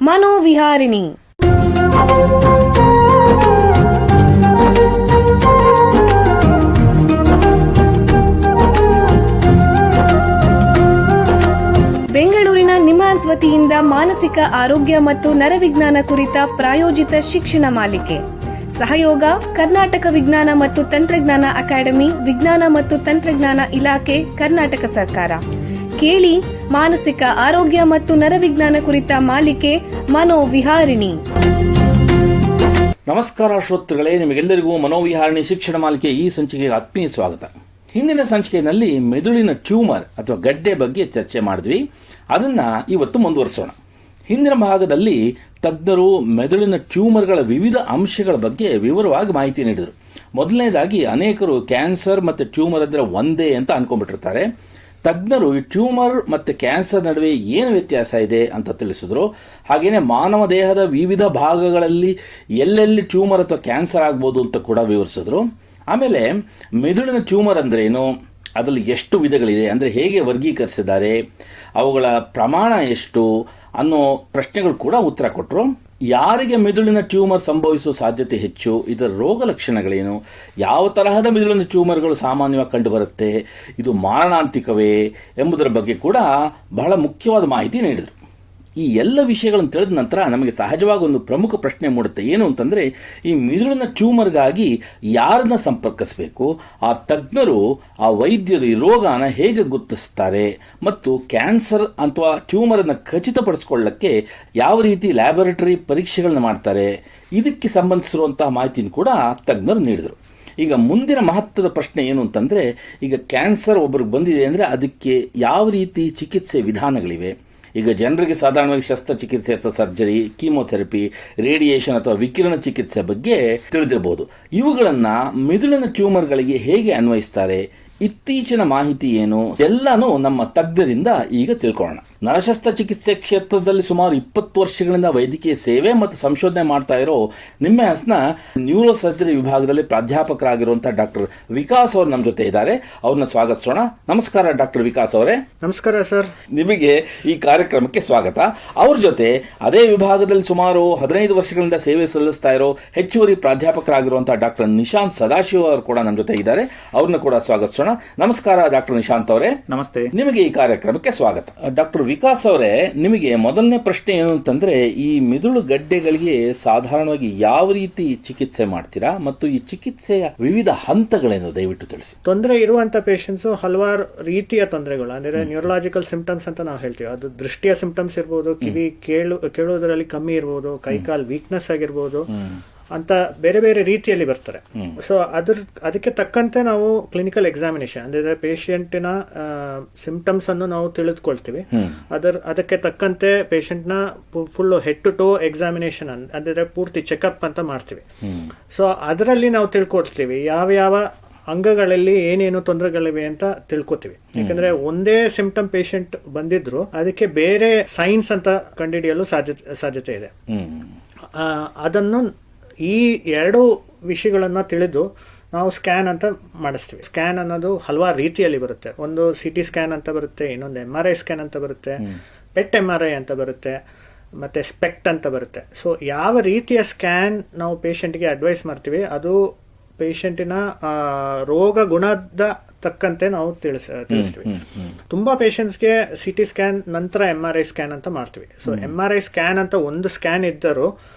ಮನೋವಿಹಾರಿಣಿ. ಬೆಂಗಳೂರಿನ ನಿಮ್ಹಾನ್ಸ್ ವತಿಯಿಂದ ಮಾನಸಿಕ ಆರೋಗ್ಯ ಮತ್ತು ನರವಿಜ್ಞಾನ ಕುರಿತ ಪ್ರಾಯೋಜಿತ ಶಿಕ್ಷಣ ಮಾಲಿಕೆ. ಸಹಯೋಗ ಕರ್ನಾಟಕ ವಿಜ್ಞಾನ ಮತ್ತು ತಂತ್ರಜ್ಞಾನ ಅಕಾಡೆಮಿ, ವಿಜ್ಞಾನ ಮತ್ತು ತಂತ್ರಜ್ಞಾನ ಇಲಾಖೆ, ಕರ್ನಾಟಕ ಸರ್ಕಾರ. ಕೇಳಿ ಮಾನಸಿಕ ಆರೋಗ್ಯ ಮತ್ತು ನರವಿಜ್ಞಾನ ಕುರಿತ ಮಾಲಿಕೆ ಮನೋವಿಹಾರಿಣಿ. ನಮಸ್ಕಾರ ಶ್ರೋತೃಗಳೇ, ನಿಮಗೆಲ್ಲರಿಗೂ ಮನೋವಿಹಾರಿಣಿ ಶಿಕ್ಷಣ ಮಾಲಿಕೆ ಈ ಸಂಚಿಕೆಗೆ ಆತ್ಮೀಯ ಸ್ವಾಗತ. ಹಿಂದಿನ ಸಂಚಿಕೆಯಲ್ಲಿ ಮೆದುಳಿನ ಟ್ಯೂಮರ್ ಅಥವಾ ಗಡ್ಡೆ ಬಗ್ಗೆ ಚರ್ಚೆ ಮಾಡಿದ್ವಿ. ಅದನ್ನು ಇವತ್ತು ಮುಂದುವರಿಸೋಣ. ಹಿಂದಿನ ಭಾಗದಲ್ಲಿ ತಜ್ಞರು ಮೆದುಳಿನ ಟ್ಯೂಮರ್ಗಳ ವಿವಿಧ ಅಂಶಗಳ ಬಗ್ಗೆ ವಿವರವಾಗಿ ಮಾಹಿತಿ ನೀಡಿದರು. ಮೊದಲನೇದಾಗಿ ಅನೇಕರು ಕ್ಯಾನ್ಸರ್ ಮತ್ತು ಟ್ಯೂಮರ್ ಅಂದರೆ ಒಂದೇ ಅಂತ ಅನ್ಕೊಂಡ್ಬಿಟ್ಟಿರ್ತಾರೆ. ತಜ್ಞರು ಈ ಟ್ಯೂಮರ್ ಮತ್ತು ಕ್ಯಾನ್ಸರ್ ನಡುವೆ ಏನು ವ್ಯತ್ಯಾಸ ಇದೆ ಅಂತ ತಿಳಿಸಿದ್ರು. ಹಾಗೆಯೇ ಮಾನವ ದೇಹದ ವಿವಿಧ ಭಾಗಗಳಲ್ಲಿ ಎಲ್ಲೆಲ್ಲಿ ಟ್ಯೂಮರ್ ಅಥವಾ ಕ್ಯಾನ್ಸರ್ ಆಗ್ಬೋದು ಅಂತ ಕೂಡ ವಿವರಿಸಿದ್ರು. ಆಮೇಲೆ ಮೆದುಳಿನ ಟ್ಯೂಮರ್ ಅಂದ್ರೇನು, ಅದರಲ್ಲಿ ಎಷ್ಟು ವಿಧಗಳಿದೆ, ಅಂದರೆ ಹೇಗೆ ವರ್ಗೀಕರಿಸಿದ್ದಾರೆ, ಅವುಗಳ ಪ್ರಮಾಣ ಎಷ್ಟು ಅನ್ನೋ ಪ್ರಶ್ನೆಗಳು ಕೂಡ ಉತ್ತರ ಕೊಟ್ಟರು. ಯಾರಿಗೆ ಮೆದುಳಿನ ಟ್ಯೂಮರ್ ಸಂಭವಿಸುವ ಸಾಧ್ಯತೆ ಹೆಚ್ಚು, ಇದರ ರೋಗ ಲಕ್ಷಣಗಳೇನು, ಯಾವ ತರಹದ ಮೆದುಳಿನ ಟ್ಯೂಮರ್ಗಳು ಸಾಮಾನ್ಯವಾಗಿ ಕಂಡುಬರುತ್ತೆ, ಇದು ಮಾರಣಾಂತಿಕವೇ ಎಂಬುದರ ಬಗ್ಗೆ ಕೂಡ ಬಹಳ ಮುಖ್ಯವಾದ ಮಾಹಿತಿ ನೀಡಿದರು. ಈ ಎಲ್ಲ ವಿಷಯಗಳನ್ನು ತಿಳಿದ ನಂತರ ನಮಗೆ ಸಹಜವಾಗಿ ಒಂದು ಪ್ರಮುಖ ಪ್ರಶ್ನೆ ಮೂಡುತ್ತೆ. ಏನು ಅಂತಂದರೆ, ಈ ಮೆದುಳಿನ ಟ್ಯೂಮರ್ಗಾಗಿ ಯಾರನ್ನ ಸಂಪರ್ಕಿಸಬೇಕು, ಆ ತಜ್ಞರು, ಆ ವೈದ್ಯರು ಈ ರೋಗನ ಹೇಗೆ ಗುರುತಿಸ್ತಾರೆ, ಮತ್ತು ಕ್ಯಾನ್ಸರ್ ಅಥವಾ ಟ್ಯೂಮರನ್ನು ಖಚಿತಪಡಿಸ್ಕೊಳ್ಳಕ್ಕೆ ಯಾವ ರೀತಿ ಲ್ಯಾಬೊರೇಟರಿ ಪರೀಕ್ಷೆಗಳನ್ನ ಮಾಡ್ತಾರೆ, ಇದಕ್ಕೆ ಸಂಬಂಧಿಸಿರುವಂತಹ ಮಾಹಿತಿಯನ್ನು ಕೂಡ ತಜ್ಞರು ನೀಡಿದರು. ಈಗ ಮುಂದಿನ ಮಹತ್ವದ ಪ್ರಶ್ನೆ ಏನು ಅಂತಂದರೆ, ಈಗ ಕ್ಯಾನ್ಸರ್ ಒಬ್ಬರಿಗೆ ಬಂದಿದೆ ಅಂದರೆ ಅದಕ್ಕೆ ಯಾವ ರೀತಿ ಚಿಕಿತ್ಸೆ ವಿಧಾನಗಳಿವೆ. ಈಗ ಜನರಿಗೆ ಸಾಧಾರಣವಾಗಿ ಶಸ್ತ್ರಚಿಕಿತ್ಸೆ ಅಥವಾ ಸರ್ಜರಿ, ಕೀಮೊಥೆರಪಿ, ರೇಡಿಯೇಷನ್ ಅಥವಾ ವಿಕಿರಣ ಚಿಕಿತ್ಸೆ ಬಗ್ಗೆ ತಿಳಿದಿರಬಹುದು. ಇವುಗಳನ್ನು ಮೆದುಳಿನ ಟ್ಯೂಮರ್ಗಳಿಗೆ ಹೇಗೆ ಅನ್ವಯಿಸ್ತಾರೆ, ಇತ್ತೀಚಿನ ಮಾಹಿತಿ ಏನು, ಎಲ್ಲನೂ ನಮ್ಮ ತಜ್ಞರಿಂದ ಈಗ ತಿಳ್ಕೊಳ್ಳೋಣ. ನರಶಸ್ತ್ರ ಚಿಕಿತ್ಸೆ ಕ್ಷೇತ್ರದಲ್ಲಿ ಸುಮಾರು 20 ವರ್ಷಗಳಿಂದ ವೈದ್ಯಕೀಯ ಸೇವೆ ಮತ್ತು ಸಂಶೋಧನೆ ಮಾಡ್ತಾ ಇರೋ ನಿಮ್ಹಾನ್ಸ್ನ ನ್ಯೂರೋ ಸರ್ಜರಿ ವಿಭಾಗದಲ್ಲಿ ಪ್ರಾಧ್ಯಾಪಕರಾಗಿರುವಂತಹ ಡಾಕ್ಟರ್ ವಿಕಾಸ್ ಅವರು ನಮ್ಮ ಜೊತೆ ಇದ್ದಾರೆ. ಅವ್ರನ್ನ ಸ್ವಾಗತಿಸೋಣ. ನಮಸ್ಕಾರ ಡಾಕ್ಟರ್ ವಿಕಾಸ್ ಅವರೇ. ನಮಸ್ಕಾರ ಸರ್. ನಿಮಗೆ ಈ ಕಾರ್ಯಕ್ರಮಕ್ಕೆ ಸ್ವಾಗತ. ಅವ್ರ ಜೊತೆ ಅದೇ ವಿಭಾಗದಲ್ಲಿ ಸುಮಾರು 15 ವರ್ಷಗಳಿಂದ ಸೇವೆ ಸಲ್ಲಿಸ್ತಾ ಇರೋ ಹೆಚ್ಚುವರಿ ಪ್ರಾಧ್ಯಾಪಕರಾಗಿರುವಂತಹ ಡಾಕ್ಟರ್ ನಿಶಾಂತ್ ಸದಾಶಿವ ಅವರು ಕೂಡ ನಮ್ಮ ಜೊತೆ ಇದ್ದಾರೆ. ಅವ್ರನ್ನ ಕೂಡ ಸ್ವಾಗತಿಸೋಣ. ನಮಸ್ಕಾರ ಡಾಕ್ಟರ್ ನಿಶಾಂತ್ ಅವರೇ. ನಮಸ್ತೆ. ನಿಮಗೆ ಈ ಕಾರ್ಯಕ್ರಮಕ್ಕೆ ಸ್ವಾಗತ. ಡಾಕ್ಟರ್ ವಿಕಾಸ್ ಅವರೇ, ನಿಮಗೆ ಮೊದಲನೇ ಪ್ರಶ್ನೆ ಏನು ಅಂತಂದ್ರೆ, ಈ ಮೆದುಳು ಗಡ್ಡೆಗಳಿಗೆ ಸಾಧಾರಣವಾಗಿ ಯಾವ ರೀತಿ ಚಿಕಿತ್ಸೆ ಮಾಡ್ತೀರಾ ಮತ್ತು ಈ ಚಿಕಿತ್ಸೆಯ ವಿವಿಧ ಹಂತಗಳೇನು ದಯವಿಟ್ಟು ತಿಳಿಸಿ. ತೊಂದರೆ ಇರುವಂತ ಪೇಷಂಟ್ಸ್ ಹಲವಾರು ರೀತಿಯ ತೊಂದರೆಗಳು, ಅಂದ್ರೆ ನ್ಯೂರಲಾಜಿಕಲ್ ಸಿಂಪ್ಟಮ್ಸ್ ಅಂತ ನಾವು ಹೇಳ್ತೀವಿ. ಅದು ದೃಷ್ಟಿಯ ಸಿಂಪ್ಟಮ್ಸ್ ಇರ್ಬೋದು, ಕಿವಿ ಕೇಳೋದ್ರಲ್ಲಿ ಕಮ್ಮಿ ಇರ್ಬೋದು, ಕೈಕಾಲ್ ವೀಕ್ನೆಸ್ ಆಗಿರ್ಬೋದು ಅಂತ ಬೇರೆ ಬೇರೆ ರೀತಿಯಲ್ಲಿ ಬರ್ತಾರೆ. ಸೊ ಅದಕ್ಕೆ ತಕ್ಕಂತೆ ನಾವು ಕ್ಲಿನಿಕಲ್ ಎಕ್ಸಾಮಿನೇಷನ್ ಅಂದ್ರೆ ಪೇಷಂಟಿನ ಸಿಂಪ್ಟಮ್ಸ್ ಅನ್ನು ನಾವು ತಿಳಿದುಕೊಳ್ತೀವಿ. ಅದಕ್ಕೆ ತಕ್ಕಂತೆ ಪೇಷಂಟ್ನ full head to toe examination ಅಂದ್ರೆ ಪೂರ್ತಿ ಚೆಕಪ್ ಅಂತ ಮಾಡ್ತೀವಿ. ಸೊ ಅದರಲ್ಲಿ ನಾವು ತಿಳ್ಕೊಳ್ತೀವಿ ಯಾವ ಅಂಗಗಳಲ್ಲಿ ಏನೇನು ತೊಂದರೆಗಳಿವೆ ಅಂತ ತಿಳ್ಕೊತೀವಿ. ಯಾಕಂದ್ರೆ ಒಂದೇ ಸಿಂಪ್ಟಮ್ ಪೇಷಂಟ್ ಬಂದಿದ್ರು ಅದಕ್ಕೆ ಬೇರೆ ಸೈನ್ಸ್ ಅಂತ ಕಂಡುಹಿಡಿಯಲು ಸಾಧ್ಯತೆ ಇದೆ. ಅದನ್ನು ಈ ಎರಡು ವಿಷಯಗಳನ್ನ ತಿಳಿದು ನಾವು ಸ್ಕ್ಯಾನ್ ಅಂತ ಮಾಡಿಸ್ತೀವಿ. ಸ್ಕ್ಯಾನ್ ಅನ್ನೋದು ಹಲವಾರು ರೀತಿಯಲ್ಲಿ ಬರುತ್ತೆ. ಒಂದು CT ಸ್ಕ್ಯಾನ್ ಅಂತ ಬರುತ್ತೆ, ಇನ್ನೊಂದು MRI ಸ್ಕ್ಯಾನ್ ಅಂತ ಬರುತ್ತೆ, PET MRI ಅಂತ ಬರುತ್ತೆ, ಮತ್ತೆ ಸ್ಪೆಕ್ಟ್ ಅಂತ ಬರುತ್ತೆ. ಸೊ ಯಾವ ರೀತಿಯ ಸ್ಕ್ಯಾನ್ ನಾವು ಪೇಷಂಟ್ಗೆ ಅಡ್ವೈಸ್ ಮಾಡ್ತೀವಿ ಅದು ಪೇಷಂಟಿನ ರೋಗ ಗುಣದ ತಕ್ಕಂತೆ ನಾವು ತಿಳಿಸ್ತೀವಿ. ತುಂಬಾ ಪೇಷಂಟ್ಸ್ಗೆ CT ಸ್ಕ್ಯಾನ್ ನಂತರ MRI ಸ್ಕ್ಯಾನ್ ಅಂತ ಮಾಡ್ತೀವಿ. ಸೊ MRI ಸ್ಕ್ಯಾನ್ ಅಂತ ಒಂದು ಸ್ಕ್ಯಾನ್ ಇದ್ದರೂ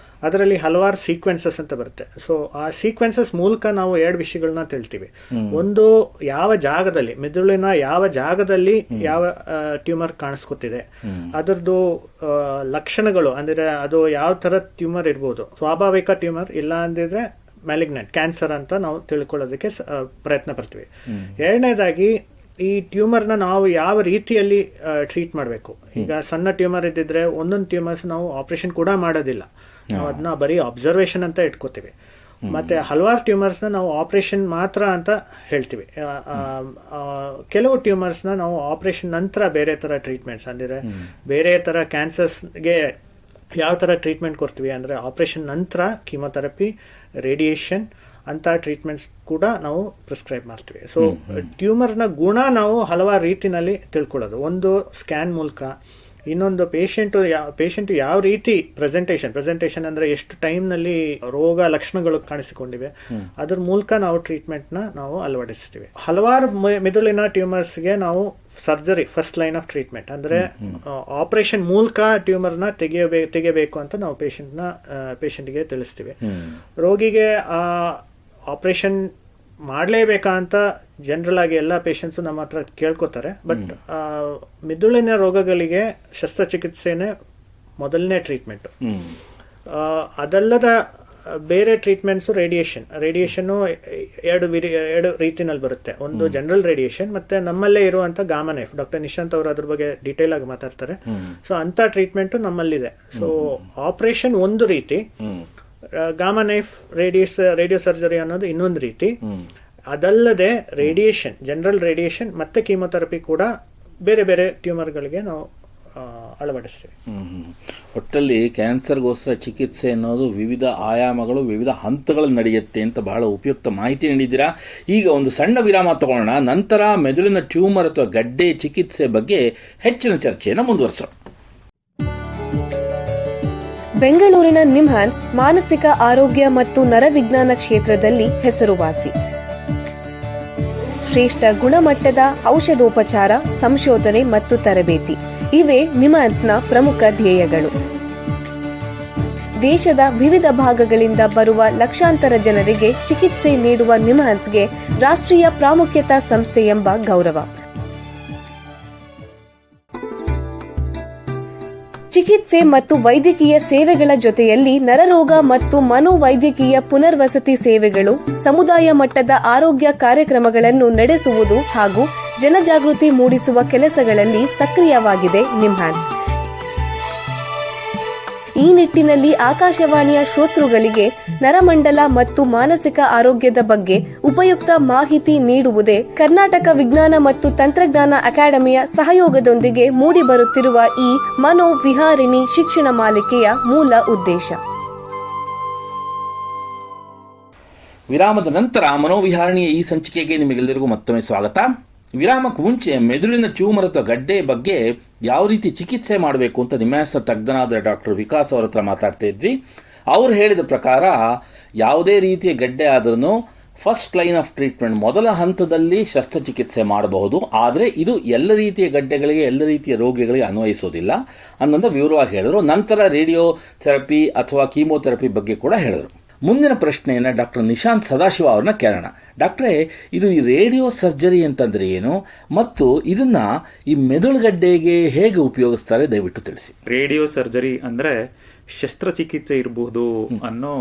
ಅದರಲ್ಲಿ ಹಲವಾರು ಸೀಕ್ವೆನ್ಸಸ್ ಅಂತ ಬರುತ್ತೆ. ಸೊ ಆ ಸೀಕ್ವೆನ್ಸಸ್ ಮೂಲಕ ನಾವು ಎರಡು ವಿಷಯಗಳನ್ನ ತಿಳ್ತೀವಿ. ಒಂದು, ಯಾವ ಜಾಗದಲ್ಲಿ ಮೆದುಳಿನ ಯಾವ ಜಾಗದಲ್ಲಿ ಯಾವ ಟ್ಯೂಮರ್ ಕಾಣಿಸ್ಕೊತಿದೆ, ಅದರದ್ದು ಲಕ್ಷಣಗಳು, ಅಂದ್ರೆ ಅದು ಯಾವ ತರ ಟ್ಯೂಮರ್ ಇರ್ಬೋದು, ಸ್ವಾಭಾವಿಕ ಟ್ಯೂಮರ್ ಇಲ್ಲ ಅಂದಿದ್ರೆ ಮ್ಯಾಲಿಗ್ನೆಂಟ್ ಕ್ಯಾನ್ಸರ್ ಅಂತ ನಾವು ತಿಳ್ಕೊಳ್ಳೋದಕ್ಕೆ ಪ್ರಯತ್ನ ಪಡ್ತೀವಿ. ಎರಡನೇದಾಗಿ, ಈ ಟ್ಯೂಮರ್ನ ನಾವು ಯಾವ ರೀತಿಯಲ್ಲಿ ಟ್ರೀಟ್ ಮಾಡಬೇಕು. ಈಗ ಸಣ್ಣ ಟ್ಯೂಮರ್ ಇದ್ದಿದ್ರೆ ಒಂದೊಂದು ಟ್ಯೂಮರ್ಸ್ ನಾವು ಆಪರೇಷನ್ ಕೂಡ ಮಾಡೋದಿಲ್ಲ, ನಾವು ಅದನ್ನ ಬರೀ ಅಬ್ಸರ್ವೇಷನ್ ಅಂತ ಇಟ್ಕೋತೀವಿ. ಮತ್ತೆ ಹಲವಾರು ಟ್ಯೂಮರ್ಸ್ನ ನಾವು ಆಪರೇಷನ್ ಮಾತ್ರ ಅಂತ ಹೇಳ್ತೀವಿ. ಕೆಲವು ಟ್ಯೂಮರ್ಸ್ನ ನಾವು ಆಪರೇಷನ್ ನಂತರ ಬೇರೆ ಥರ ಟ್ರೀಟ್ಮೆಂಟ್ಸ್, ಅಂದರೆ ಬೇರೆ ಥರ ಕ್ಯಾನ್ಸರ್ಸ್ಗೆ ಯಾವ ಥರ ಟ್ರೀಟ್ಮೆಂಟ್ ಕೊಡ್ತೀವಿ ಅಂದರೆ ಆಪರೇಷನ್ ನಂತರ ಕೀಮೊಥೆರಪಿ, ರೇಡಿಯೇಷನ್ ಅಂತ ಟ್ರೀಟ್ಮೆಂಟ್ಸ್ ಕೂಡ ನಾವು ಪ್ರಿಸ್ಕ್ರೈಬ್ ಮಾಡ್ತೀವಿ. ಸೊ ಟ್ಯೂಮರ್ನ ಗುಣ ನಾವು ಹಲವಾರು ರೀತಿಯಲ್ಲಿ ತಿಳ್ಕೊಳ್ಳೋದು. ಒಂದು ಸ್ಕ್ಯಾನ್ ಮೂಲಕ, ಇನ್ನೊಂದು ಪೇಷಂಟ್ ಯಾವ ರೀತಿ ಪ್ರೆಸೆಂಟೇಷನ್ ಅಂದ್ರೆ ಎಷ್ಟು ಟೈಮ್ನಲ್ಲಿ ರೋಗ ಲಕ್ಷಣಗಳು ಕಾಣಿಸಿಕೊಂಡಿವೆ, ಅದ್ರ ಮೂಲಕ ನಾವು ಟ್ರೀಟ್ಮೆಂಟ್ನ ನಾವು ಅಳವಡಿಸ್ತೀವಿ. ಹಲವಾರು ಮೆದುಳಿನ ಟ್ಯೂಮರ್ಸ್ಗೆ ನಾವು surgery first line of treatment ಅಂದ್ರೆ ಆಪರೇಷನ್ ಮೂಲಕ ಟ್ಯೂಮರ್ನ ತೆಗೆಯಬೇಕು ಅಂತ ನಾವು ಪೇಷಂಟ್ಗೆ ತಿಳಿಸ್ತೀವಿ. ರೋಗಿಗೆ ಆಪರೇಷನ್ ಮಾಡಲೇಬೇಕಾ ಅಂತ ಜನರಲ್ ಆಗಿ ಎಲ್ಲ ಪೇಷಂಟ್ಸು ನಮ್ಮ ಹತ್ರ ಕೇಳ್ಕೊತಾರೆ. ಬಟ್ ಮೆದುಳಿನ ರೋಗಗಳಿಗೆ ಶಸ್ತ್ರಚಿಕಿತ್ಸೆನೇ ಮೊದಲನೇ ಟ್ರೀಟ್ಮೆಂಟು. ಅದಲ್ಲದ ಬೇರೆ ಟ್ರೀಟ್ಮೆಂಟ್ಸು ರೇಡಿಯೇಷನ್ನು ಎರಡು ರೀತಿನಲ್ಲಿ ಬರುತ್ತೆ. ಒಂದು ಜನರಲ್ ರೇಡಿಯೇಷನ್, ಮತ್ತೆ ನಮ್ಮಲ್ಲೇ ಇರುವಂಥ ಗಾಮಾ ನೈಫ್. ಡಾಕ್ಟರ್ ನಿಶಾಂತ್ ಅವರು ಅದ್ರ ಬಗ್ಗೆ ಡೀಟೇಲ್ ಆಗಿ ಮಾತಾಡ್ತಾರೆ. ಸೊ ಅಂಥ ಟ್ರೀಟ್ಮೆಂಟು ನಮ್ಮಲ್ಲಿದೆ. ಸೊ ಆಪರೇಷನ್ ಒಂದು ರೀತಿ, ಗಾಮಾ ನೈಫ್ ರೇಡಿಯೋ ಸರ್ಜರಿ ಅನ್ನೋದು ಇನ್ನೊಂದು ರೀತಿ. ಅದಲ್ಲದೆ ಜನರಲ್ ರೇಡಿಯೇಷನ್ ಮತ್ತೆ ಕೀಮೊಥೆರಪಿ ಕೂಡ ಬೇರೆ ಬೇರೆ ಟ್ಯೂಮರ್ಗಳಿಗೆ ನಾವು ಅಳವಡಿಸ್ತೀವಿ. ಒಟ್ಟಲ್ಲಿ ಕ್ಯಾನ್ಸರ್ಗೋಸ್ಕರ ಚಿಕಿತ್ಸೆ ಅನ್ನೋದು ವಿವಿಧ ಆಯಾಮಗಳು, ವಿವಿಧ ಹಂತಗಳಲ್ಲಿ ನಡೆಯುತ್ತೆ ಅಂತ ಬಹಳ ಉಪಯುಕ್ತ ಮಾಹಿತಿ ನೀಡಿದ್ದೀರಾ. ಈಗ ಒಂದು ಸಣ್ಣ ವಿರಾಮ ತಗೊಳ್ಳೋಣ. ನಂತರ ಮೆದುಳಿನ ಟ್ಯೂಮರ್ ಅಥವಾ ಗಡ್ಡೆ ಚಿಕಿತ್ಸೆ ಬಗ್ಗೆ ಹೆಚ್ಚಿನ ಚರ್ಚೆಯನ್ನು ಮುಂದುವರಿಸೋಣ. ಬೆಂಗಳೂರಿನ ನಿಮ್ಹಾನ್ಸ್ ಮಾನಸಿಕ ಆರೋಗ್ಯ ಮತ್ತು ನರವಿಜ್ಞಾನ ಕ್ಷೇತ್ರದಲ್ಲಿ ಹೆಸರುವಾಸಿ. ಶ್ರೇಷ್ಠ ಗುಣಮಟ್ಟದ ಔಷಧೋಪಚಾರ, ಸಂಶೋಧನೆ ಮತ್ತು ತರಬೇತಿ ಇವೇ ನಿಮ್ಹಾನ್ಸ್ನ ಪ್ರಮುಖ ಧ್ಯೇಯಗಳು. ದೇಶದ ವಿವಿಧ ಭಾಗಗಳಿಂದ ಬರುವ ಲಕ್ಷಾಂತರ ಜನರಿಗೆ ಚಿಕಿತ್ಸೆ ನೀಡುವ ನಿಮ್ಹಾನ್ಸ್ಗೆ ರಾಷ್ಟ್ರೀಯ ಪ್ರಾಮುಖ್ಯತಾ ಸಂಸ್ಥೆ ಎಂಬ ಗೌರವ. ಚಿಕಿತ್ಸೆ ಮತ್ತು ವೈದ್ಯಕೀಯ ಸೇವೆಗಳ ಜೊತೆಯಲ್ಲಿ ನರರೋಗ ಮತ್ತು ಮನೋವೈದ್ಯಕೀಯ ಪುನರ್ವಸತಿ ಸೇವೆಗಳು, ಸಮುದಾಯ ಮಟ್ಟದ ಆರೋಗ್ಯ ಕಾರ್ಯಕ್ರಮಗಳನ್ನು ನಡೆಸುವುದು ಹಾಗೂ ಜನಜಾಗೃತಿ ಮೂಡಿಸುವ ಕೆಲಸಗಳಲ್ಲಿ ಸಕ್ರಿಯವಾಗಿದೆ ನಿಮ್ಹಾನ್ಸ್. ಈ ನಿಟ್ಟಿನಲ್ಲಿ ಆಕಾಶವಾಣಿಯ ಶ್ರೋತೃಗಳಿಗೆ ನರಮಂಡಲ ಮತ್ತು ಮಾನಸಿಕ ಆರೋಗ್ಯದ ಬಗ್ಗೆ ಉಪಯುಕ್ತ ಮಾಹಿತಿ ನೀಡುವುದೇ ಕರ್ನಾಟಕ ವಿಜ್ಞಾನ ಮತ್ತು ತಂತ್ರಜ್ಞಾನ ಅಕಾಡೆಮಿಯ ಸಹಯೋಗದೊಂದಿಗೆ ಮೂಡಿಬರುತ್ತಿರುವ ಈ ಮನೋವಿಹಾರಿಣಿ ಶಿಕ್ಷಣ ಮಾಲಿಕೆಯ ಮೂಲ ಉದ್ದೇಶ. ವಿರಾಮದ ನಂತರ ಮನೋವಿಹಾರಿಣಿಯ ಈ ಸಂಚಿಕೆಗೆ ನಿಮಗೆಲ್ಲರಿಗೂ ಮತ್ತೊಮ್ಮೆ ಸ್ವಾಗತ. ವಿರಾಮಕ್ಕೆ ಮುಂಚೆ ಮೆದುಳಿನ ಟ್ಯೂಮರ್ ಅಥವಾ ಗಡ್ಡೆ ಬಗ್ಗೆ ಯಾವ ರೀತಿ ಚಿಕಿತ್ಸೆ ಮಾಡಬೇಕು ಅಂತ ನಿಮ್ಹಾನ್ಸ್ನ ತಜ್ಞನಾದ ಡಾಕ್ಟರ್ ವಿಕಾಸ್ ಅವರ ಹತ್ರ ಮಾತಾಡ್ತಾ ಇದ್ವಿ. ಅವರು ಹೇಳಿದ ಪ್ರಕಾರ ಯಾವುದೇ ರೀತಿಯ ಗಡ್ಡೆ ಆದ್ರೂ ಫಸ್ಟ್ ಲೈನ್ ಆಫ್ ಟ್ರೀಟ್ಮೆಂಟ್, ಮೊದಲ ಹಂತದಲ್ಲಿ ಶಸ್ತ್ರಚಿಕಿತ್ಸೆ ಮಾಡಬಹುದು. ಆದರೆ ಇದು ಎಲ್ಲ ರೀತಿಯ ಗಡ್ಡೆಗಳಿಗೆ, ಎಲ್ಲ ರೀತಿಯ ರೋಗಿಗಳಿಗೆ ಅನ್ವಯಿಸೋದಿಲ್ಲ ಅನ್ನೋದು ವಿವರವಾಗಿ ಹೇಳಿದ್ರು. ನಂತರ ರೇಡಿಯೋ ಥೆರಪಿ ಅಥವಾ ಕೀಮೋಥೆರಪಿ ಬಗ್ಗೆ ಕೂಡ ಹೇಳಿದ್ರು. ಮುಂದಿನ ಪ್ರಶ್ನೆಯನ್ನು ಡಾಕ್ಟರ್ ನಿಶಾಂತ್ ಸದಾಶಿವ ಅವ್ರನ್ನ ಕೇಳೋಣ. ಡಾಕ್ಟ್ರೇ, ಇದು ಈ ರೇಡಿಯೋ ಸರ್ಜರಿ ಅಂತಂದ್ರೆ ಏನು ಮತ್ತು ಇದನ್ನ ಈ ಮೆದುಳುಗಡ್ಡೆಗೆ ಹೇಗೆ ಉಪಯೋಗಿಸ್ತಾರೆ, ದಯವಿಟ್ಟು ತಿಳಿಸಿ. ರೇಡಿಯೋ ಸರ್ಜರಿ ಅಂದ್ರೆ ಶಸ್ತ್ರಚಿಕಿತ್ಸೆ ಇರಬಹುದು ಅನ್ನೋ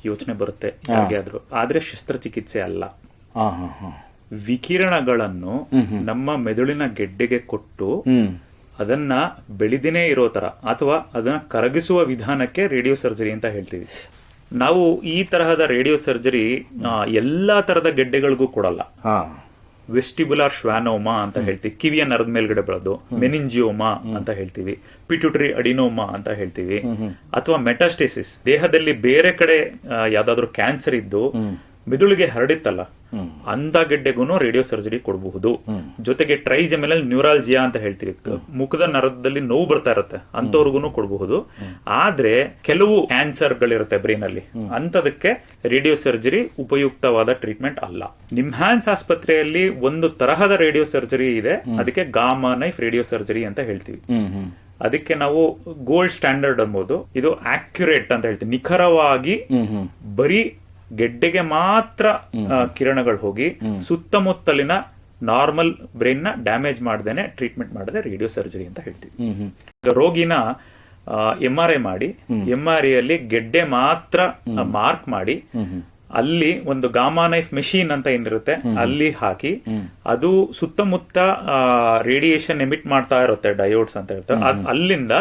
ಯೋಚನೆ ಬರುತ್ತೆ ಯಾರಿಗಾದ್ರೂ. ಆದ್ರೆ ಶಸ್ತ್ರಚಿಕಿತ್ಸೆ ಅಲ್ಲ. ವಿಕಿರಣಗಳನ್ನು ನಮ್ಮ ಮೆದುಳಿನ ಗೆಡ್ಡೆಗೆ ಕೊಟ್ಟು ಅದನ್ನ ಬೆಳೆದಿನೇ ಇರೋ ತರ ಅಥವಾ ಅದನ್ನ ಕರಗಿಸುವ ವಿಧಾನಕ್ಕೆ ರೇಡಿಯೋ ಸರ್ಜರಿ ಅಂತ ಹೇಳ್ತೀವಿ. ನಾವು ಈ ತರಹದ ರೇಡಿಯೋ ಸರ್ಜರಿ ಎಲ್ಲಾ ತರದ ಗೆಡ್ಡೆಗಳಿಗೂ ಕೊಡಲ್ಲ. ವೆಸ್ಟಿಬುಲಾರ್ ಶ್ವಾನೋಮಾ ಅಂತ ಹೇಳ್ತೀವಿ, ಕಿವಿಯ ನರದ ಮೇಲ್ಗಡೆ ಬೆಳೆದು, ಮೆನಿಂಜಿಯೋಮಾ ಅಂತ ಹೇಳ್ತೀವಿ, ಪಿಟ್ಯೂಟರಿ ಅಡಿನೋಮಾ ಅಂತ ಹೇಳ್ತೀವಿ, ಅಥವಾ ಮೆಟಾಸ್ಟೇಸಿಸ್, ದೇಹದಲ್ಲಿ ಬೇರೆ ಕಡೆ ಯಾವ್ದಾದ್ರು ಕ್ಯಾನ್ಸರ್ ಇದ್ದು ಮೆದುಳಿಗೆ ಹರಡಿತ್ತಲ್ಲ ಅಂತ ಗೆಡ್ಡೆಗೂ ರೇಡಿಯೋ ಸರ್ಜರಿ ಕೊಡಬಹುದು. ಜೊತೆಗೆ ಟ್ರೈಜೆಮಿನಲ್ ನ್ಯೂರಾಲ್ಜಿಯಾ ಅಂತ ಹೇಳ್ತೀವಿ, ಮುಖದ ನರದಲ್ಲಿ ನೋವು ಬರ್ತಾ ಇರುತ್ತೆ, ಅಂತವ್ರಿಗೂ ಕೊಡಬಹುದು. ಆದ್ರೆ ಕೆಲವು ಕ್ಯಾನ್ಸರ್ ಗಳಿರುತ್ತೆ ಬ್ರೈನ್ ಅಲ್ಲಿ, ಅಂತದಕ್ಕೆ ರೇಡಿಯೋ ಸರ್ಜರಿ ಉಪಯುಕ್ತವಾದ ಟ್ರೀಟ್ಮೆಂಟ್ ಅಲ್ಲ. ನಿಮ್ಹಾನ್ಸ್ ಆಸ್ಪತ್ರೆಯಲ್ಲಿ ಒಂದು ತರಹದ ರೇಡಿಯೋ ಸರ್ಜರಿ ಇದೆ, ಅದಕ್ಕೆ ಗಾಮಾ ನೈಫ್ ರೇಡಿಯೋ ಸರ್ಜರಿ ಅಂತ ಹೇಳ್ತೀವಿ. ಅದಕ್ಕೆ ನಾವು ಗೋಲ್ಡ್ ಸ್ಟ್ಯಾಂಡರ್ಡ್ ಅನ್ಬೋದು. ಇದು ಆಕ್ಯುರೇಟ್ ಅಂತ ಹೇಳ್ತೀವಿ, ನಿಖರವಾಗಿ ಬರೀ ಗೆಡ್ಡೆಗೆ ಮಾತ್ರ ಕಿರಣಗಳು ಹೋಗಿ ಸುತ್ತಮುತ್ತಲಿನ ನಾರ್ಮಲ್ ಬ್ರೈನ್ ನ ಡ್ಯಾಮೇಜ್ ಮಾಡದೇನೆ ಟ್ರೀಟ್ಮೆಂಟ್ ಮಾಡದೆ ರೇಡಿಯೋ ಸರ್ಜರಿ ಅಂತ ಹೇಳ್ತೀವಿ. ರೋಗಿನ MRI ಮಾಡಿ, MRI ಅಲ್ಲಿ ಗೆಡ್ಡೆ ಮಾತ್ರ ಮಾರ್ಕ್ ಮಾಡಿ, ಅಲ್ಲಿ ಒಂದು ಗಾಮಾ ನೈಫ್ ಮೆಷಿನ್ ಅಂತ ಏನಿರುತ್ತೆ ಅಲ್ಲಿ ಹಾಕಿ, ಅದು ಸುತ್ತಮುತ್ತ ರೇಡಿಯೇಷನ್ ಎಮಿಟ್ ಮಾಡ್ತಾ ಇರುತ್ತೆ, ಡಯೋಡ್ಸ್ ಅಂತ ಇರುತ್ತೆ. ಅಲ್ಲಿಂದ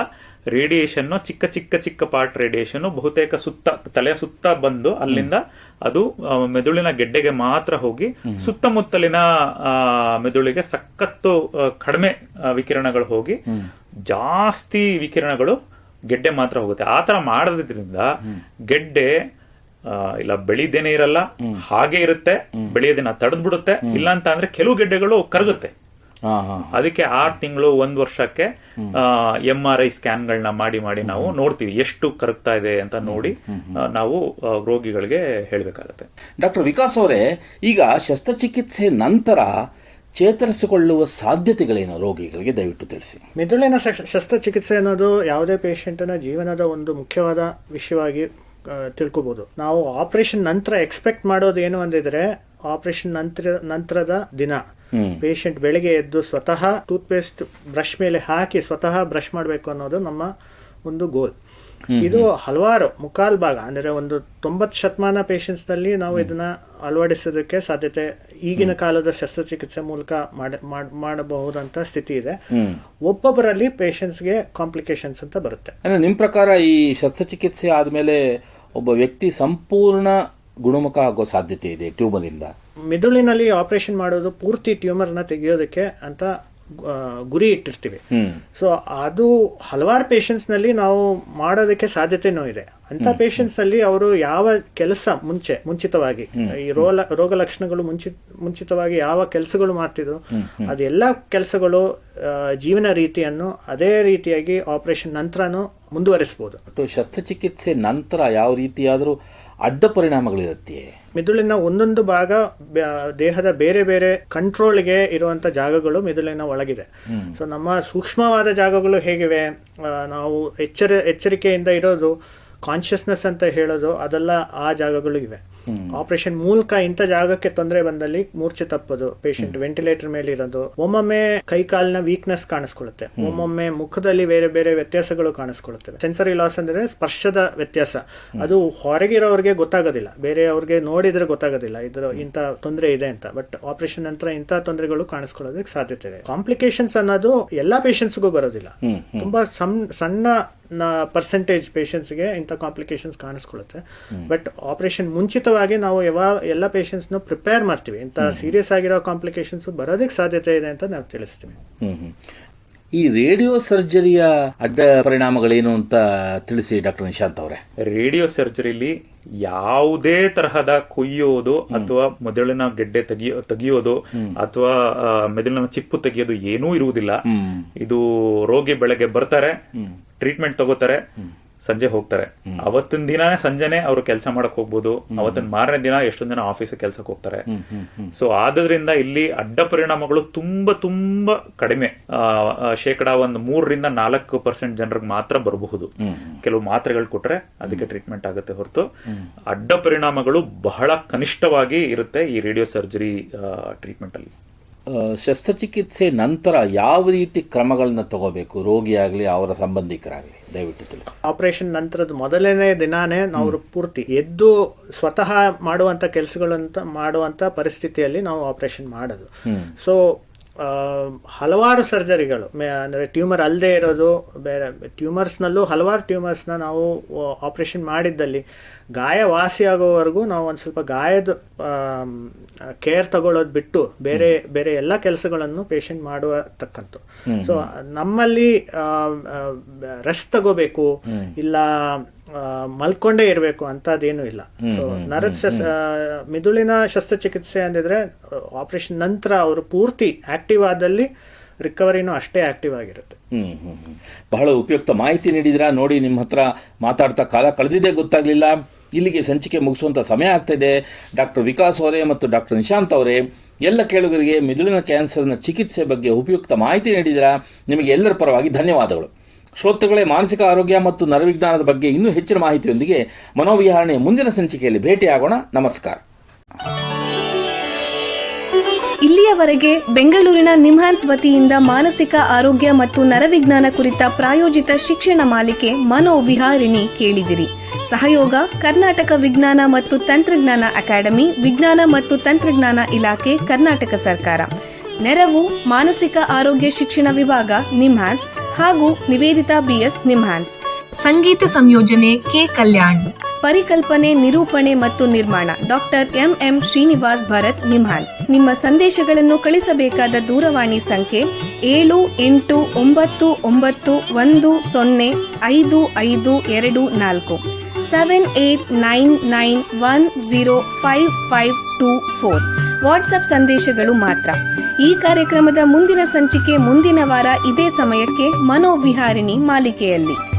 ರೇಡಿಯೇಷನ್ ಚಿಕ್ಕ ಚಿಕ್ಕ ಚಿಕ್ಕ ಪಾರ್ಟ್ ರೇಡಿಯೇಷನ್ ಬಹುತೇಕ ತಲೆಯ ಸುತ್ತ ಬಂದು ಅಲ್ಲಿಂದ ಅದು ಮೆದುಳಿನ ಗೆಡ್ಡೆಗೆ ಮಾತ್ರ ಹೋಗಿ ಸುತ್ತಮುತ್ತಲಿನ ಮೆದುಳಿಗೆ ಸಖತ್ತು ಕಡಿಮೆ ವಿಕಿರಣಗಳು ಹೋಗಿ ಜಾಸ್ತಿ ವಿಕಿರಣಗಳು ಗೆಡ್ಡೆ ಮಾತ್ರ ಹೋಗುತ್ತೆ. ಆತರ ಮಾಡೋದ್ರಿಂದ ಗೆಡ್ಡೆ ಇಲ್ಲ ಬೆಳೆದೇನೆ ಇರಲ್ಲ, ಹಾಗೆ ಇರುತ್ತೆ, ಬೆಳೆಯೋದನ್ನ ತಡೆದ್ಬಿಡುತ್ತೆ. ಇಲ್ಲ ಅಂತ ಅಂದ್ರೆ ಕೆಲವು ಗೆಡ್ಡೆಗಳು ಕರಗುತ್ತೆ, ಅದಕ್ಕೆ 6 ತಿಂಗಳು 1 ವರ್ಷಕ್ಕೆ MRI ಸ್ಕ್ಯಾನ್ಗಳನ್ನ ಮಾಡಿ ನಾವು ನೋಡ್ತೀವಿ ಎಷ್ಟು ಕರಗ್ತಾ ಇದೆ ಅಂತ ನೋಡಿ ನಾವು ರೋಗಿಗಳಿಗೆ ಹೇಳಬೇಕಾಗತ್ತೆ. ಡಾಕ್ಟರ್ ವಿಕಾಸ್ ಅವರೇ, ಈಗ ಶಸ್ತ್ರಚಿಕಿತ್ಸೆ ನಂತರ ಚೇತರಿಸಿಕೊಳ್ಳುವ ಸಾಧ್ಯತೆಗಳೇನು ರೋಗಿಗಳಿಗೆ ದಯವಿಟ್ಟು ತಿಳಿಸಿ. ಮೆದುಳಿನ ಶಸ್ತ್ರಚಿಕಿತ್ಸೆ ಅನ್ನೋದು ಯಾವುದೇ ಪೇಷಂಟ್ನ ಜೀವನದ ಒಂದು ಮುಖ್ಯವಾದ ವಿಷಯವಾಗಿ ತಿಳ್ಕೊಬಹುದು. ನಾವು ಆಪರೇಷನ್ ನಂತರ ಎಕ್ಸ್ಪೆಕ್ಟ್ ಮಾಡೋದು ಏನು ಅಂದಿದ್ರೆ, ಆಪರೇಷನ್ ನಂತರದ ದಿನ ಪೇಷಂಟ್ ಬೆಳಿಗ್ಗೆ ಎದ್ದು ಸ್ವತಃ ಟೂತ್ ಪೇಸ್ಟ್ ಬ್ರಷ್ ಮೇಲೆ ಹಾಕಿ ಸ್ವತಃ ಬ್ರಷ್ ಮಾಡಬೇಕು ಅನ್ನೋದು ನಮ್ಮ ಒಂದು ಗೋಲ್. ಇದು ಹಲವಾರು ಮುಕ್ಕಾಲ್ ಭಾಗ ಅಂದರೆ ಒಂದು 90% ಪೇಷಂಟ್ಸ್ ನಲ್ಲಿ ನಾವು ಇದನ್ನ ಅಳವಡಿಸೋದಕ್ಕೆ ಸಾಧ್ಯತೆ ಈಗಿನ ಕಾಲದ ಶಸ್ತ್ರಚಿಕಿತ್ಸೆ ಮೂಲಕ ಮಾಡಬಹುದಂತ ಸ್ಥಿತಿ ಇದೆ. ಒಬ್ಬೊಬ್ಬರಲ್ಲಿ ಪೇಷಂಟ್ಸ್ಗೆ ಕಾಂಪ್ಲಿಕೇಶನ್ಸ್ ಅಂತ ಬರುತ್ತೆ. ನಿಮ್ಮ ಪ್ರಕಾರ ಈ ಶಸ್ತ್ರಚಿಕಿತ್ಸೆ ಆದ್ಮೇಲೆ ಒಬ್ಬ ವ್ಯಕ್ತಿ ಸಂಪೂರ್ಣ ಗುಣಮುಖ ಆಗೋ ಸಾಧ್ಯತೆ ಇದೆ ಟ್ಯೂಮರ್ ಇಂದ? ಮೆದುಳಿನಲ್ಲಿ ಆಪರೇಷನ್ ಮಾಡೋದು ಪೂರ್ತಿ ಟ್ಯೂಮರ್ನ ತೆಗೆಯೋದಕ್ಕೆ ಅಂತ ಗುರಿ ಇಟ್ಟಿರ್ತೀವಿ. ಸೊ ಅದು ಹಲವಾರು ಪೇಷಂಟ್ಸ್ ನಲ್ಲಿ ನಾವು ಮಾಡೋದಕ್ಕೆ ಸಾಧ್ಯತೆನೂ ಇದೆ. ಅಂತ ಪೇಷಂಟ್ಸ್ ಅಲ್ಲಿ ಅವರು ಯಾವ ಕೆಲಸ ಮುಂಚಿತವಾಗಿ ಈ ರೋಗ ಲಕ್ಷಣಗಳು ಮುಂಚಿತವಾಗಿ ಯಾವ ಕೆಲಸಗಳು ಮಾಡ್ತಿದ್ರು ಅದೆಲ್ಲ ಕೆಲಸಗಳು ಜೀವನ ರೀತಿಯನ್ನು ಅದೇ ರೀತಿಯಾಗಿ ಆಪರೇಷನ್ ನಂತರನೂ ಮುಂದುವರಿಸಬಹುದು. ಶಸ್ತ್ರಚಿಕಿತ್ಸೆ ನಂತರ ಯಾವ ರೀತಿಯಾದರೂ ಅಡ್ಡ ಪರಿಣಾಮಗಳಿರುತ್ತೆ? ಮೆದುಳಿನ ಒಂದೊಂದು ಭಾಗ ದೇಹದ ಬೇರೆ ಬೇರೆ ಕಂಟ್ರೋಲ್ಗೆ ಇರುವಂತ ಜಾಗಗಳು ಮೆದುಳಿನ ಒಳಗಿದೆ. ಸೊ ನಮ್ಮ ಸೂಕ್ಷ್ಮವಾದ ಜಾಗಗಳು ಹೇಗಿವೆ, ನಾವು ಎಚ್ಚರಿಕೆಯಿಂದ ಇರೋದು, ಕಾನ್ಷಿಯಸ್ನೆಸ್ ಅಂತ ಹೇಳೋದು, ಅದೆಲ್ಲ ಆ ಜಾಗಗಳು ಇವೆ. ಆಪರೇಷನ್ ಮೂಲಕ ಇಂಥ ಜಾಗಕ್ಕೆ ತೊಂದರೆ ಬಂದಲ್ಲಿ ಮೂರ್ಛೆ ತಪ್ಪೋದು, ಪೇಷಂಟ್ ವೆಂಟಿಲೇಟರ್ ಮೇಲೆ ಇರೋದು, ಒಮ್ಮೊಮ್ಮೆ ಕೈಕಾಲಿನ ವೀಕ್ನೆಸ್ ಕಾಣಿಸ್ಕೊಳ್ಳುತ್ತೆ, ಒಮ್ಮೊಮ್ಮೆ ಮುಖದಲ್ಲಿ ಬೇರೆ ಬೇರೆ ವ್ಯತ್ಯಾಸಗಳು ಕಾಣಿಸ್ಕೊಳ್ಳುತ್ತವೆ. ಸೆನ್ಸರಿ ಲಾಸ್ ಅಂದ್ರೆ ಸ್ಪರ್ಶದ ವ್ಯತ್ಯಾಸ. ಅದು ಹೊರಗಿರೋರಿಗೆ ಗೊತ್ತಾಗೋದಿಲ್ಲ, ಬೇರೆಯವ್ರಿಗೆ ನೋಡಿದ್ರೆ ಗೊತ್ತಾಗೋದಿಲ್ಲ ಇಂಥ ತೊಂದರೆ ಇದೆ ಅಂತ. ಬಟ್ ಆಪರೇಷನ್ ನಂತರ ಇಂಥ ತೊಂದರೆಗಳು ಕಾಣಿಸ್ಕೊಳ್ಳೋದಕ್ಕೆ ಸಾಧ್ಯತೆ ಇದೆ. ಕಾಂಪ್ಲಿಕೇಶನ್ಸ್ ಅನ್ನೋದು ಎಲ್ಲಾ ಪೇಷಂಟ್ಸ್ಗೂ ಬರೋದಿಲ್ಲ. ತುಂಬಾ ಸಣ್ಣ ಪರ್ಸೆಂಟೇಜ್ ಪೇಷಂಟ್ಸ್ಗೆ ಇಂಥ ಕಾಂಪ್ಲಿಕೇಶನ್ಸ್ ಕಾಣಿಸ್ಕೊಳ್ಳುತ್ತೆ. ಬಟ್ ಆಪರೇಷನ್ ಮುಂಚಿತವಾಗಿ ನಾವು ಎಲ್ಲ ಪೇಷಂಟ್ಸ್ ಪ್ರಿಪೇರ್ ಮಾಡ್ತೀವಿ, ಇಂಥ ಸೀರಿಯಸ್ ಆಗಿರೋ ಕಾಂಪ್ಲಿಕೇಶನ್ಸ್ ಬರೋದಕ್ಕೆ ಸಾಧ್ಯತೆ ಇದೆ ಅಂತ ನಾವು ತಿಳಿಸ್ತೀವಿ. ಈ ರೇಡಿಯೋ ಸರ್ಜರಿಯ ಅಡ್ಡ ಪರಿಣಾಮಗಳೇನು ಅಂತ ತಿಳಿಸಿ ಡಾಕ್ಟರ್ ನಿಶಾಂತ್ ಅವರೇ. ರೇಡಿಯೋ ಸರ್ಜರಿಲಿ ಯಾವುದೇ ತರಹದ ಕುಯ್ಯೋದು ಅಥವಾ ಮೆದುಳಿನ ಗೆಡ್ಡೆ ತೆಗಿಯೋದು ಅಥವಾ ಮೆದುಳಿನ ಚಿಪ್ಪು ತೆಗಿಯೋದು ಏನೂ ಇರುವುದಿಲ್ಲ. ಇದು ರೋಗಿ ಬೆಳಗ್ಗೆ ಬರ್ತಾರೆ, ಟ್ರೀಟ್ಮೆಂಟ್ ತಗೋತಾರೆ, ಸಂಜೆ ಹೋಗ್ತಾರೆ. ಅವತ್ತಿನ ದಿನಾನೇ ಸಂಜೆನೆ ಅವರು ಕೆಲಸ ಮಾಡಕ್ ಹೋಗ್ಬೋದು. ಅವತ್ತಿನ ಮಾರನೇ ದಿನ ಎಷ್ಟೊಂದ್ ಜನ ಆಫೀಸ್ ಕೆಲ್ಸಕ್ಕೆ ಹೋಗ್ತಾರೆ. ಸೊ ಆದ್ರಿಂದ ಇಲ್ಲಿ ಅಡ್ಡ ಪರಿಣಾಮಗಳು ತುಂಬಾ ತುಂಬಾ ಕಡಿಮೆ, 3-4% ಜನರಿಗೆ ಮಾತ್ರ ಬರಬಹುದು. ಕೆಲವು ಮಾತ್ರೆಗಳು ಕೊಟ್ರೆ ಅದಕ್ಕೆ ಟ್ರೀಟ್ಮೆಂಟ್ ಆಗುತ್ತೆ ಹೊರತು ಅಡ್ಡ ಪರಿಣಾಮಗಳು ಬಹಳ ಕನಿಷ್ಠವಾಗಿ ಇರುತ್ತೆ ಈ ರೇಡಿಯೋ ಸರ್ಜರಿ ಟ್ರೀಟ್ಮೆಂಟ್ ಅಲ್ಲಿ. ಶಸ್ತ್ರಚಿಕಿತ್ಸೆ ನಂತರ ಯಾವ ರೀತಿ ಕ್ರಮಗಳನ್ನ ತಗೋಬೇಕು, ರೋಗಿಯಾಗಲಿ ಅವರ ಸಂಬಂಧಿಕರಾಗಲಿ, ದಯವಿಟ್ಟು ತಿಳಿಸಿ. ಆಪರೇಷನ್ ನಂತರದ ಮೊದಲನೇ ದಿನಾನೇ ನಾವು ಪೂರ್ತಿ ಎದ್ದು ಸ್ವತಃ ಮಾಡುವಂತ ಕೆಲಸಗಳಂತ ಮಾಡುವಂತ ಪರಿಸ್ಥಿತಿಯಲ್ಲಿ ನಾವು ಆಪರೇಷನ್ ಮಾಡೋದು. ಸೊ ಹಲವಾರು ಸರ್ಜರಿಗಳು ಅಂದರೆ ಟ್ಯೂಮರ್ ಅಲ್ಲದೆ ಇರೋದು, ಬೇರೆ ಟ್ಯೂಮರ್ಸ್ನಲ್ಲೂ ಹಲವಾರು ಟ್ಯೂಮರ್ಸ್ನ ನಾವು ಆಪರೇಷನ್ ಮಾಡಿದ್ದಲ್ಲಿ ಗಾಯ ವಾಸಿಯಾಗೋವರೆಗೂ ನಾವು ಒಂದು ಸ್ವಲ್ಪ ಗಾಯದ ಕೇರ್ ತಗೊಳ್ಳೋದು ಬಿಟ್ಟು ಬೇರೆ ಬೇರೆ ಎಲ್ಲ ಕೆಲಸಗಳನ್ನು ಪೇಷಂಟ್ ಮಾಡುವ ತಕ್ಕಂತು. ಸೊ ನಮ್ಮಲ್ಲಿ ರೆಸ್ಟ್ ತಗೋಬೇಕು ಇಲ್ಲ ಮಲ್ಕೊಂಡೇ ಇರಬೇಕು ಅಂತದೇನು ಇಲ್ಲ. ಸೊ ಮಿದುಳಿನ ಶಸ್ತ್ರಚಿಕಿತ್ಸೆ ಅಂದಿದ್ರೆ ಆಪರೇಷನ್ ನಂತರ ಅವರು ಪೂರ್ತಿ ಆಕ್ಟಿವ್ ಆದಲ್ಲಿ ರಿಕವರಿನೂ ಅಷ್ಟೇ ಆಕ್ಟಿವ್ ಆಗಿರುತ್ತೆ. ಬಹಳ ಉಪಯುಕ್ತ ಮಾಹಿತಿ ನೀಡಿದ್ರ. ನೋಡಿ, ನಿಮ್ಮ ಹತ್ರ ಮಾತಾಡ್ತಾ ಕಾಲ ಕಳೆದಿದೆ ಗೊತ್ತಾಗ್ಲಿಲ್ಲ. ಇಲ್ಲಿಗೆ ಸಂಚಿಕೆ ಮುಗಿಸುವಂತ ಸಮಯ ಆಗ್ತಿದೆ. ಡಾಕ್ಟರ್ ವಿಕಾಸ್ ಅವರೇ ಮತ್ತು ಡಾಕ್ಟರ್ ನಿಶಾಂತ್ ಅವರೇ, ಎಲ್ಲ ಕೇಳುಗರಿಗೆ ಮಿದುಳಿನ ಕ್ಯಾನ್ಸರ್ನ ಚಿಕಿತ್ಸೆ ಬಗ್ಗೆ ಉಪಯುಕ್ತ ಮಾಹಿತಿ ನೀಡಿದ್ರ. ನಿಮಗೆ ಎಲ್ಲರ ಪರವಾಗಿ ಧನ್ಯವಾದಗಳು. ಶ್ರೋತೃಗಳೇ, ಮಾನಸಿಕ ಆರೋಗ್ಯ ಮತ್ತು ನರವಿಜ್ಞಾನದ ಬಗ್ಗೆ ಇನ್ನೂ ಹೆಚ್ಚಿನ ಮಾಹಿತಿಯೊಂದಿಗೆ ಮನೋವಿಹಾರಣೆಯ ಮುಂದಿನ ಸಂಚಿಕೆಯಲ್ಲಿ ಭೇಟಿಯಾಗೋಣ. ನಮಸ್ಕಾರ. ಇಲ್ಲಿಯವರೆಗೆ ಬೆಂಗಳೂರಿನ ನಿಮ್ಹಾನ್ಸ್ ವತಿಯಿಂದ ಮಾನಸಿಕ ಆರೋಗ್ಯ ಮತ್ತು ನರವಿಜ್ಞಾನ ಕುರಿತ ಪ್ರಾಯೋಜಿತ ಶಿಕ್ಷಣ ಮಾಲಿಕೆ ಮನೋವಿಹಾರಿಣಿ ಕೇಳಿದಿರಿ. ಸಹಯೋಗ ಕರ್ನಾಟಕ ವಿಜ್ಞಾನ ಮತ್ತು ತಂತ್ರಜ್ಞಾನ ಅಕಾಡೆಮಿ, ವಿಜ್ಞಾನ ಮತ್ತು ತಂತ್ರಜ್ಞಾನ ಇಲಾಖೆ, ಕರ್ನಾಟಕ ಸರ್ಕಾರ. ನೆರವು ಮಾನಸಿಕ ಆರೋಗ್ಯ ಶಿಕ್ಷಣ ವಿಭಾಗ, ನಿಮ್ಹಾನ್ಸ್ ಹಾಗೂ ನಿವೇದಿತಾ BS, ನಿಮ್ಹಾನ್ಸ್. ಸಂಗೀತ ಸಂಯೋಜನೆ ಕೆ ಕಲ್ಯಾಣ್. ಪರಿಕಲ್ಪನೆ, ನಿರೂಪಣೆ ಮತ್ತು ನಿರ್ಮಾಣ ಡಾಕ್ಟರ್ MM ಶ್ರೀನಿವಾಸ್ ಭರತ್, ನಿಮ್ಹಾನ್ಸ್. ನಿಮ್ಮ ಸಂದೇಶಗಳನ್ನು ಕಳಿಸಬೇಕಾದ ದೂರವಾಣಿ ಸಂಖ್ಯೆ 7891105524 7899105524. ವಾಟ್ಸ್ಆಪ್ ಸಂದೇಶಗಳು ಮಾತ್ರ. ಈ ಕಾರ್ಯಕ್ರಮದ ಮುಂದಿನ ಸಂಚಿಕೆ ಮುಂದಿನ ವಾರ ಇದೇ ಸಮಯಕ್ಕೆ ಮನೋವಿಹಾರಿಣಿ ಮಾಲಿಕೆಯಲ್ಲಿ.